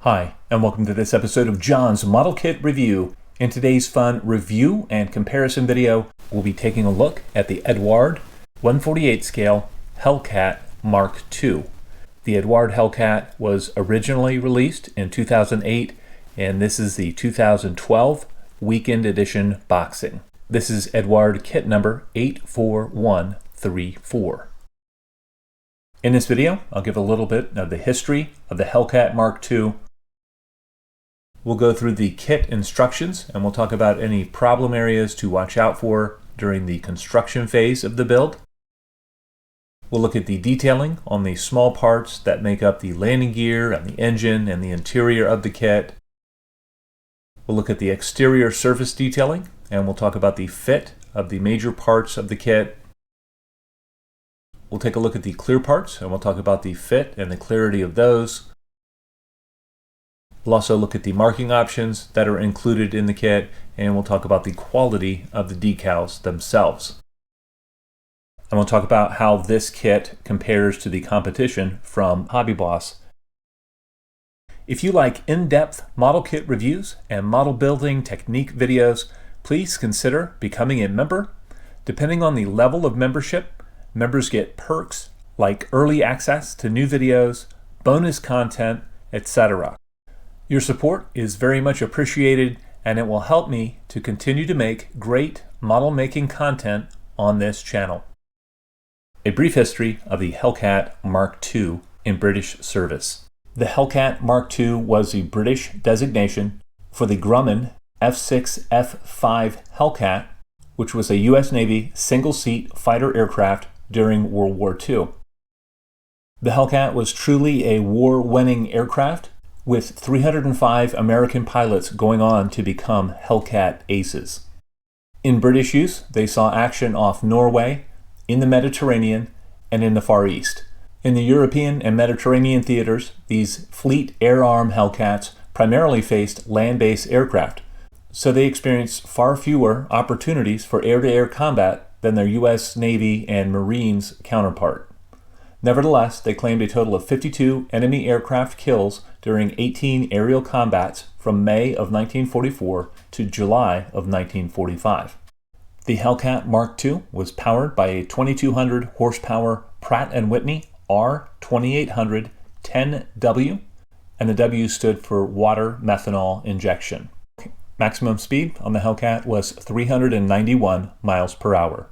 Hi, and welcome to this episode of John's Model Kit Review. In today's fun review and comparison video, we'll be taking a look at the Eduard 1/48 scale Hellcat Mk.II. The Eduard Hellcat was originally released in 2008, and this is the 2012 Weekend Edition boxing. This is Eduard kit number 84134. In this video, I'll give a little bit of the history of the Hellcat Mk.II. We'll go through the kit instructions, and we'll talk about any problem areas to watch out for during the construction phase of the build. We'll look at the detailing on the small parts that make up the landing gear and the engine and the interior of the kit. We'll look at the exterior surface detailing, and we'll talk about the fit of the major parts of the kit. We'll take a look at the clear parts, and we'll talk about the fit and the clarity of those. We'll also look at the marking options that are included in the kit, and we'll talk about the quality of the decals themselves. And we'll talk about how this kit compares to the competition from HobbyBoss. If you like in-depth model kit reviews and model building technique videos, please consider becoming a member. Depending on the level of membership, members get perks like early access to new videos, bonus content, etc. Your support is very much appreciated, and it will help me to continue to make great model making content on this channel. A brief history of the Hellcat Mk.II in British service. The Hellcat Mk.II was a British designation for the Grumman F6F5 Hellcat, which was a U.S. Navy single-seat fighter aircraft during World War II. The Hellcat was truly a war-winning aircraft, with 305 American pilots going on to become Hellcat aces. In British use, they saw action off Norway, in the Mediterranean, and in the Far East. In the European and Mediterranean theaters, these Fleet Air Arm Hellcats primarily faced land-based aircraft, so they experienced far fewer opportunities for air-to-air combat than their U.S. Navy and Marines counterpart. Nevertheless, they claimed a total of 52 enemy aircraft kills during 18 aerial combats from May of 1944 to July of 1945. The Hellcat Mk.II was powered by a 2200 horsepower Pratt & Whitney R2800 10W, and the W stood for water methanol injection. Maximum speed on the Hellcat was 391 miles per hour.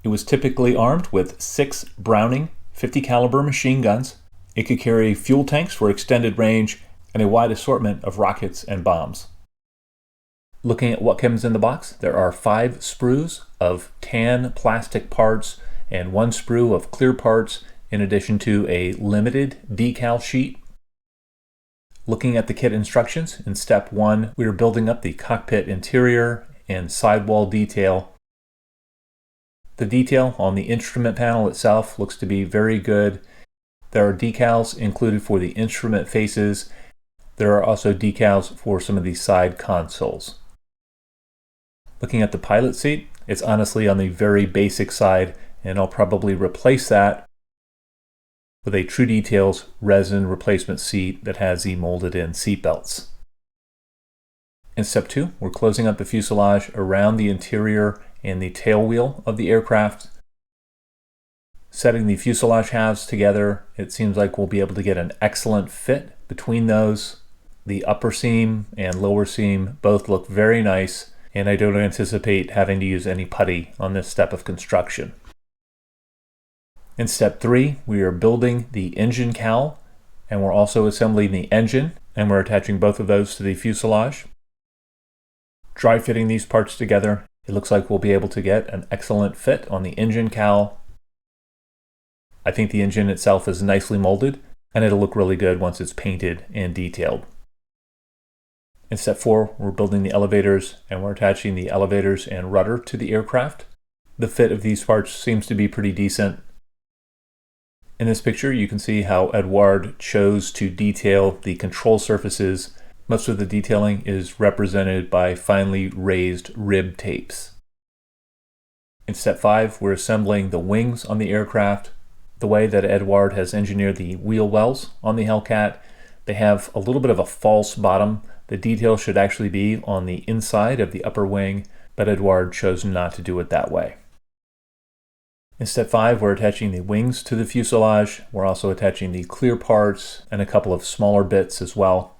It was typically armed with 6 Browning 50 caliber machine guns. It could carry fuel tanks for extended range and a wide assortment of rockets and bombs. Looking at what comes in the box, there are 5 sprues of tan plastic parts and 1 sprue of clear parts, in addition to a limited decal sheet. Looking at the kit instructions, in step 1, we are building up the cockpit interior and sidewall detail. The detail on the instrument panel itself looks to be very good. There are decals included for the instrument faces. There are also decals for some of the side consoles. Looking at the pilot seat, it's honestly on the very basic side, and I'll probably replace that with a True Details resin replacement seat that has the molded in seat belts. In step 2, we're closing up the fuselage around the interior and the tail wheel of the aircraft. Setting the fuselage halves together, it seems like we'll be able to get an excellent fit between those. The upper seam and lower seam both look very nice, and I don't anticipate having to use any putty on this step of construction. In step 3, we are building the engine cowl, and we're also assembling the engine, and we're attaching both of those to the fuselage. Dry fitting these parts together, it looks like we'll be able to get an excellent fit on the engine cowl. I think the engine itself is nicely molded, and it'll look really good once it's painted and detailed. In step 4, we're building the elevators, and we're attaching the elevators and rudder to the aircraft. The fit of these parts seems to be pretty decent. In this picture, you can see how Eduard chose to detail the control surfaces. Most of the detailing is represented by finely raised rib tapes. In step 5, we're assembling the wings on the aircraft. The way that Eduard has engineered the wheel wells on the Hellcat, They have a little bit of a false bottom. The detail should actually be on the inside of the upper wing, but Eduard chose not to do it that way. In step 5, we're attaching the wings to the fuselage. We're also attaching the clear parts and a couple of smaller bits as well.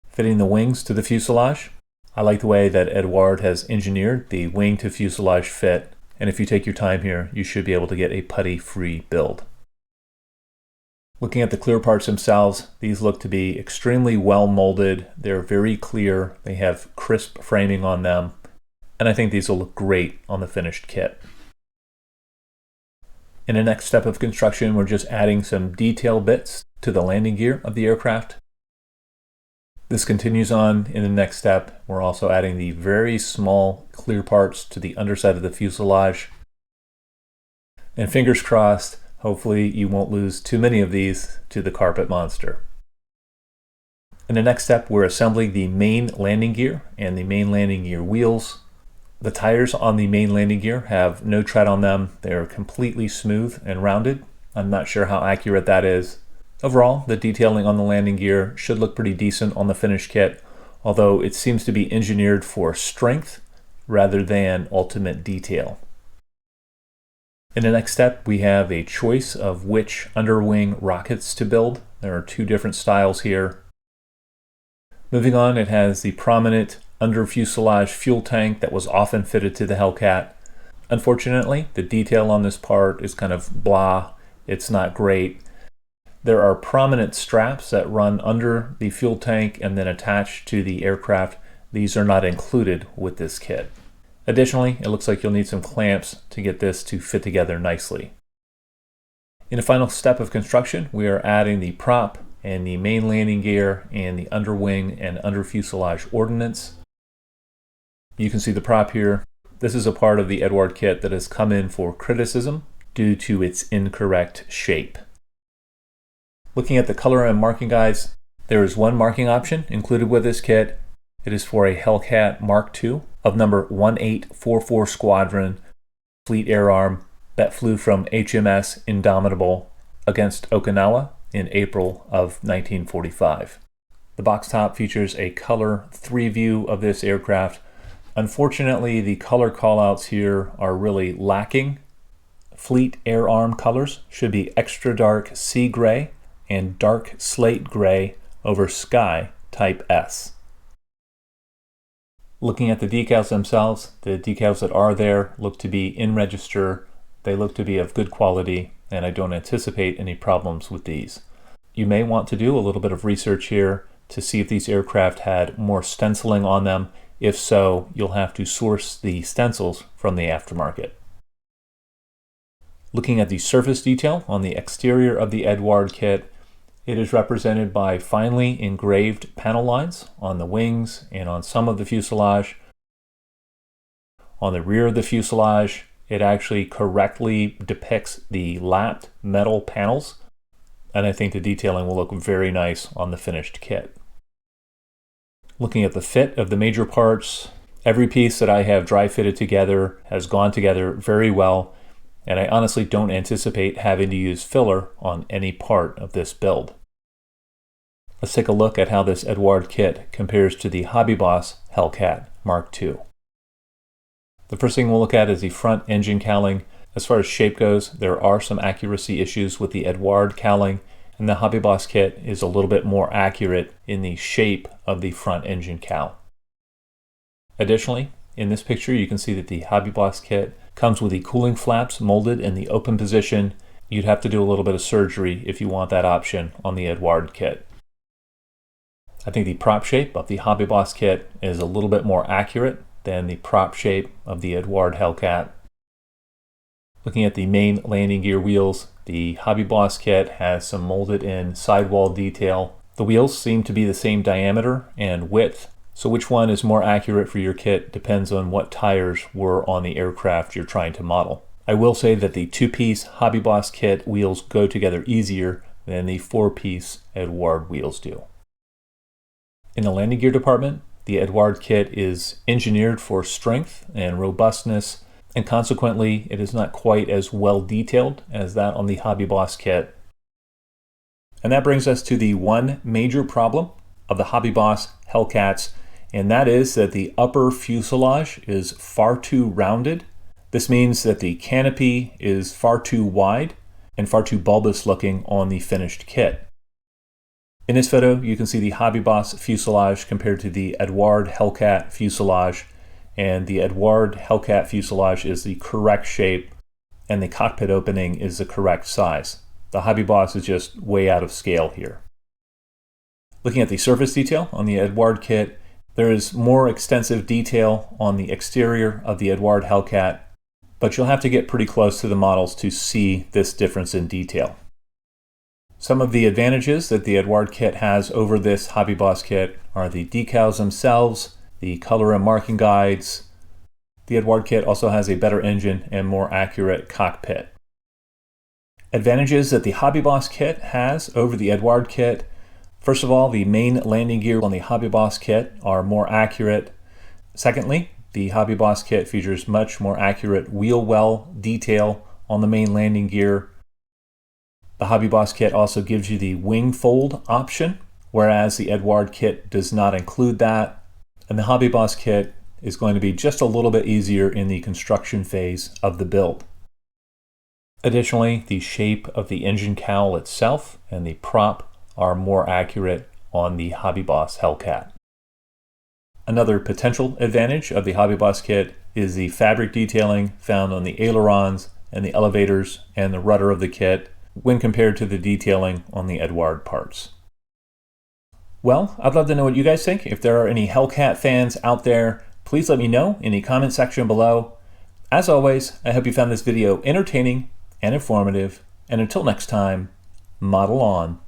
Fitting the wings to the fuselage. I like the way that Eduard has engineered the wing to fuselage fit, and if you take your time here, you should be able to get a putty-free build. Looking at the clear parts themselves, these look to be extremely well molded. They're very clear. They have crisp framing on them, and I think these will look great on the finished kit. In the next step of construction, we're just adding some detail bits to the landing gear of the aircraft. This continues on in the next step. We're also adding the very small clear parts to the underside of the fuselage. And fingers crossed, hopefully you won't lose too many of these to the carpet monster. In the next step, we're assembling the main landing gear and the main landing gear wheels. The tires on the main landing gear have no tread on them. They're completely smooth and rounded. I'm not sure how accurate that is. Overall, the detailing on the landing gear should look pretty decent on the finished kit, although it seems to be engineered for strength rather than ultimate detail. In the next step, we have a choice of which underwing rockets to build. There are 2 different styles here. Moving on, it has the prominent under fuselage fuel tank that was often fitted to the Hellcat. Unfortunately, the detail on this part is kind of blah. It's not great. There are prominent straps that run under the fuel tank and then attach to the aircraft. These are not included with this kit. Additionally, it looks like you'll need some clamps to get this to fit together nicely. In the final step of construction, we are adding the prop and the main landing gear and the underwing and under fuselage ordnance. You can see the prop here. This is a part of the Eduard kit that has come in for criticism due to its incorrect shape. Looking at the color and marking guides, there is one marking option included with this kit. It is for a Hellcat Mk.II of number 1844 Squadron Fleet Air Arm that flew from HMS Indomitable against Okinawa in April of 1945. The box top features a color 3 view of this aircraft. Unfortunately, the color callouts here are really lacking. Fleet Air Arm colors should be extra dark sea gray and dark slate gray over sky type S. Looking at the decals themselves, the decals that are there look to be in register. They look to be of good quality, and I don't anticipate any problems with these. You may want to do a little bit of research here to see if these aircraft had more stenciling on them. If so, you'll have to source the stencils from the aftermarket. Looking at the surface detail on the exterior of the Eduard kit, it is represented by finely engraved panel lines on the wings and on some of the fuselage. On the rear of the fuselage, it actually correctly depicts the lapped metal panels, and I think the detailing will look very nice on the finished kit. Looking at the fit of the major parts, every piece that I have dry fitted together has gone together very well, and I honestly don't anticipate having to use filler on any part of this build. Let's take a look at how this Eduard kit compares to the HobbyBoss Hellcat Mk.II. The first thing we'll look at is the front engine cowling. As far as shape goes, there are some accuracy issues with the Eduard cowling, and the HobbyBoss kit is a little bit more accurate in the shape of the front engine cowl. Additionally, in this picture you can see that the HobbyBoss kit comes with the cooling flaps molded in the open position. You'd have to do a little bit of surgery if you want that option on the Eduard kit. I think the prop shape of the HobbyBoss kit is a little bit more accurate than the prop shape of the Eduard Hellcat. Looking at the main landing gear wheels, the HobbyBoss kit has some molded in sidewall detail. The wheels seem to be the same diameter and width, so which one is more accurate for your kit depends on what tires were on the aircraft you're trying to model. I will say that the 2-piece HobbyBoss kit wheels go together easier than the 4-piece Eduard wheels do. In the landing gear department, the Eduard kit is engineered for strength and robustness, and consequently it is not quite as well detailed as that on the HobbyBoss kit. And that brings us to the one major problem of the HobbyBoss Hellcats, and that is that the upper fuselage is far too rounded. This means that the canopy is far too wide and far too bulbous looking on the finished kit. In this photo, you can see the HobbyBoss fuselage compared to the Eduard Hellcat fuselage, and the Eduard Hellcat fuselage is the correct shape and the cockpit opening is the correct size. The HobbyBoss is just way out of scale here. Looking at the surface detail on the Eduard kit, there is more extensive detail on the exterior of the Eduard Hellcat, but you'll have to get pretty close to the models to see this difference in detail. Some of the advantages that the Eduard kit has over this HobbyBoss kit are the decals themselves, the color and marking guides. The Eduard kit also has a better engine and more accurate cockpit. Advantages that the HobbyBoss kit has over the Eduard kit: first of all, the main landing gear on the HobbyBoss kit are more accurate. Secondly, the HobbyBoss kit features much more accurate wheel well detail on the main landing gear. The HobbyBoss kit also gives you the wing fold option, whereas the Eduard kit does not include that. And the HobbyBoss kit is going to be just a little bit easier in the construction phase of the build. Additionally, the shape of the engine cowl itself and the prop are more accurate on the HobbyBoss Hellcat. Another potential advantage of the HobbyBoss kit is the fabric detailing found on the ailerons and the elevators and the rudder of the kit when compared to the detailing on the Eduard parts. Well, I'd love to know what you guys think. If there are any Hellcat fans out there, please let me know in the comment section below. As always, I hope you found this video entertaining and informative, and until next time, model on.